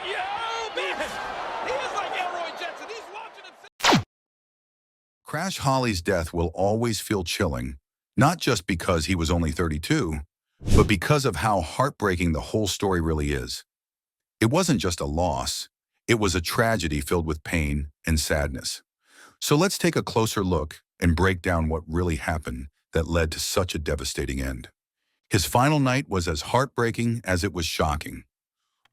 Yo, man! He is like Elroy Jetson. He's launching himself. Crash Holly's death will always feel chilling, not just because he was only 32, but because of how heartbreaking the whole story really is. It wasn't just a loss, it was a tragedy filled with pain and sadness. So let's take a closer look and break down what really happened that led to such a devastating end. His final night was as heartbreaking as it was shocking.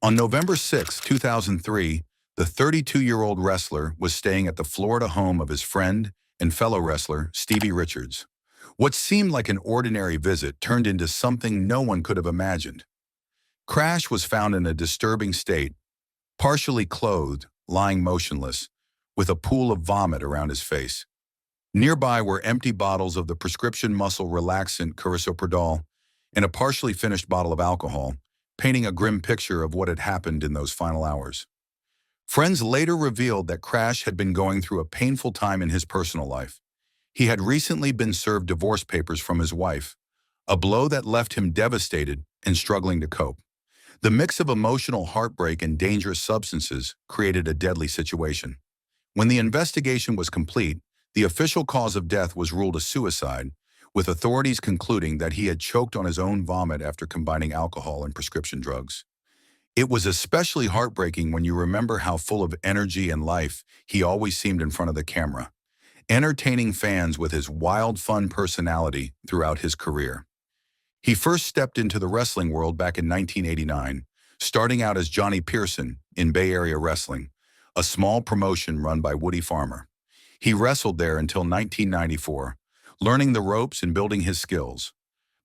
On November 6, 2003, the 32-year-old wrestler was staying at the Florida home of his friend and fellow wrestler, Stevie Richards. What seemed like an ordinary visit turned into something no one could have imagined. Crash was found in a disturbing state, partially clothed, lying motionless, with a pool of vomit around his face. Nearby were empty bottles of the prescription muscle relaxant Carisoprodol and a partially finished bottle of alcohol, painting a grim picture of what had happened in those final hours. Friends later revealed that Crash had been going through a painful time in his personal life. He had recently been served divorce papers from his wife, a blow that left him devastated and struggling to cope. The mix of emotional heartbreak and dangerous substances created a deadly situation. When the investigation was complete, the official cause of death was ruled a suicide, with authorities concluding that he had choked on his own vomit after combining alcohol and prescription drugs. It was especially heartbreaking when you remember how full of energy and life he always seemed in front of the camera, entertaining fans with his wild, fun personality throughout his career. He first stepped into the wrestling world back in 1989, starting out as Johnny Pearson in Bay Area Wrestling, a small promotion run by Woody Farmer. He wrestled there until 1994, learning the ropes and building his skills.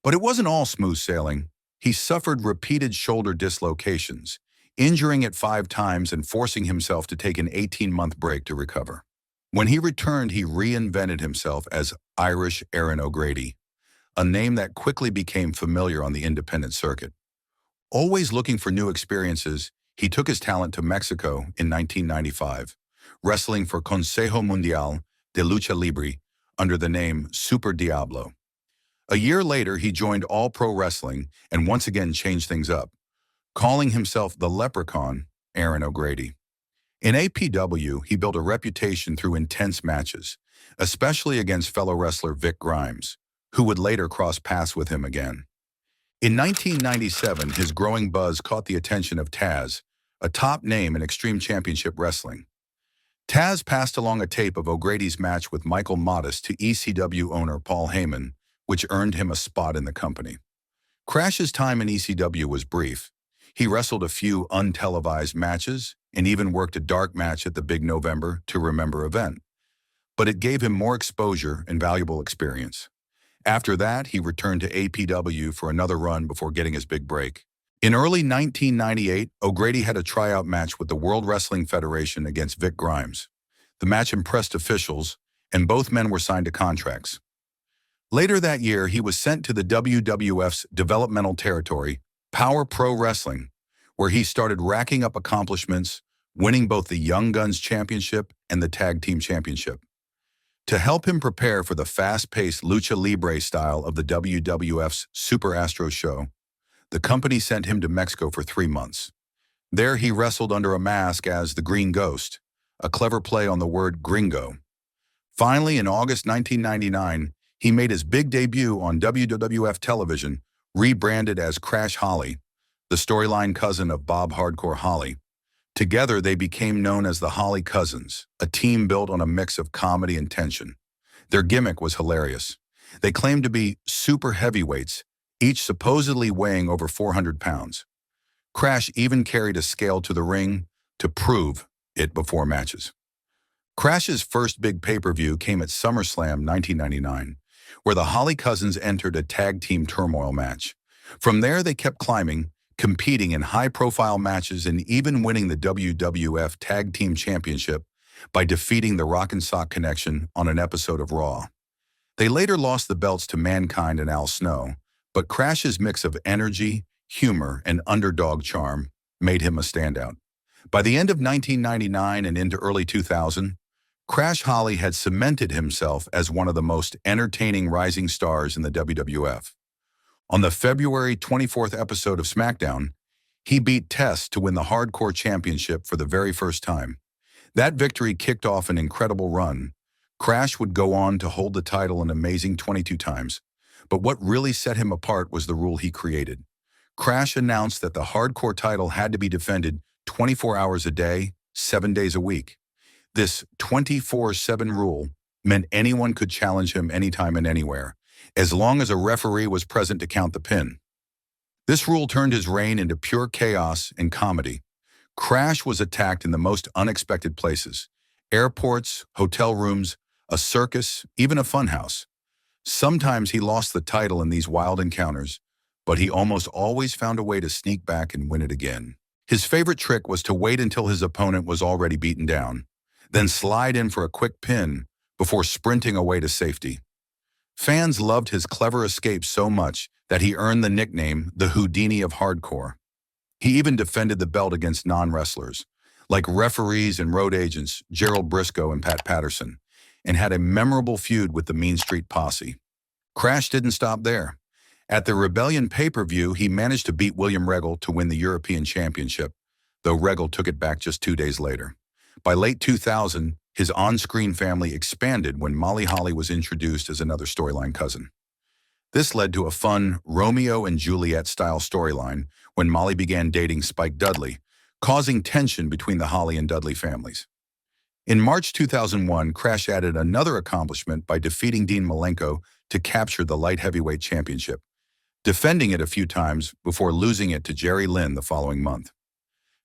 But it wasn't all smooth sailing. He suffered repeated shoulder dislocations, injuring it 5 times and forcing himself to take an 18-month break to recover. When he returned, he reinvented himself as Irish Aaron O'Grady, a name that quickly became familiar on the independent circuit. Always looking for new experiences, he took his talent to Mexico in 1995, wrestling for Consejo Mundial de Lucha Libre under the name Super Diablo. A year later, he joined All Pro Wrestling and once again changed things up, calling himself the Leprechaun Aaron O'Grady. In APW, he built a reputation through intense matches, especially against fellow wrestler Vic Grimes, who would later cross paths with him again. In 1997, his growing buzz caught the attention of Taz, a top name in Extreme Championship Wrestling. Taz passed along a tape of O'Grady's match with Michael Modest to ECW owner Paul Heyman, which earned him a spot in the company. Crash's time in ECW was brief. He wrestled a few untelevised matches and even worked a dark match at the Big November to Remember event. But it gave him more exposure and valuable experience. After that, he returned to APW for another run before getting his big break. In early 1998, O'Grady had a tryout match with the World Wrestling Federation against Vic Grimes. The match impressed officials, and both men were signed to contracts. Later that year, he was sent to the WWF's developmental territory, Power Pro Wrestling, where he started racking up accomplishments, winning both the Young Guns Championship and the Tag Team Championship. To help him prepare for the fast-paced lucha libre style of the WWF's Super Astro show, the company sent him to Mexico for 3 months. There he wrestled under a mask as the Green Ghost, a clever play on the word gringo. Finally, in August 1999, he made his big debut on WWF television, rebranded as Crash Holly, the storyline cousin of Bob Hardcore Holly. Together, they became known as the Holly Cousins, a team built on a mix of comedy and tension. Their gimmick was hilarious. They claimed to be super heavyweights, each supposedly weighing over 400 pounds. Crash even carried a scale to the ring to prove it before matches. Crash's first big pay-per-view came at SummerSlam 1999, where the Holly Cousins entered a tag team turmoil match. From there, they kept climbing, competing in high-profile matches and even winning the WWF Tag Team Championship by defeating the Rock and Sock Connection on an episode of Raw. They later lost the belts to Mankind and Al Snow, but Crash's mix of energy, humor, and underdog charm made him a standout. By the end of 1999 and into early 2000, Crash Holly had cemented himself as one of the most entertaining rising stars in the WWF. On the February 24th episode of SmackDown, He beat Test to win the Hardcore Championship for the very first time. That victory kicked off an incredible run. Crash would go on to hold the title an amazing 22 times. But what really set him apart was the rule he created. Crash announced that the Hardcore title had to be defended 24 hours a day, 7 days a week. This 24/7 rule meant anyone could challenge him anytime and anywhere, as long as a referee was present to count the pin. This rule turned his reign into pure chaos and comedy. Crash was attacked in the most unexpected places: airports, hotel rooms, a circus, even a funhouse. Sometimes he lost the title in these wild encounters, but he almost always found a way to sneak back and win it again. His favorite trick was to wait until his opponent was already beaten down, then slide in for a quick pin before sprinting away to safety. Fans loved his clever escape so much that he earned the nickname the Houdini of Hardcore. He even defended the belt against non-wrestlers, like referees and road agents Gerald Briscoe and Pat Patterson, and had a memorable feud with the Mean Street Posse. Crash didn't stop there. At the Rebellion pay-per-view, he managed to beat William Regal to win the European Championship, though Regal took it back just 2 days later. By late 2000, his on-screen family expanded when Molly Holly was introduced as another storyline cousin. This led to a fun Romeo and Juliet-style storyline when Molly began dating Spike Dudley, causing tension between the Holly and Dudley families. In March 2001, Crash added another accomplishment by defeating Dean Malenko to capture the light heavyweight championship, defending it a few times before losing it to Jerry Lynn the following month.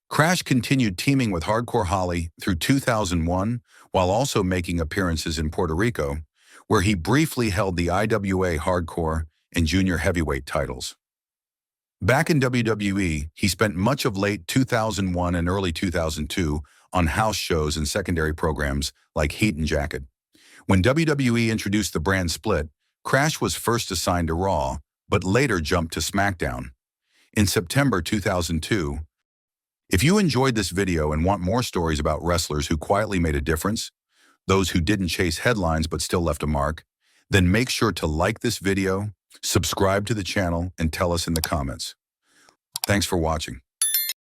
Crash continued teaming with Hardcore Holly through 2001, while also making appearances in Puerto Rico, where he briefly held the IWA Hardcore and Junior Heavyweight titles. Back in WWE, he spent much of late 2001 and early 2002 on house shows and secondary programs like Heat and Jacket. When WWE introduced the brand split, Crash was first assigned to Raw, but later jumped to SmackDown. In September 2002, if you enjoyed this video and want more stories about wrestlers who quietly made a difference, those who didn't chase headlines but still left a mark, then make sure to like this video, subscribe to the channel, and tell us in the comments. Thanks for watching.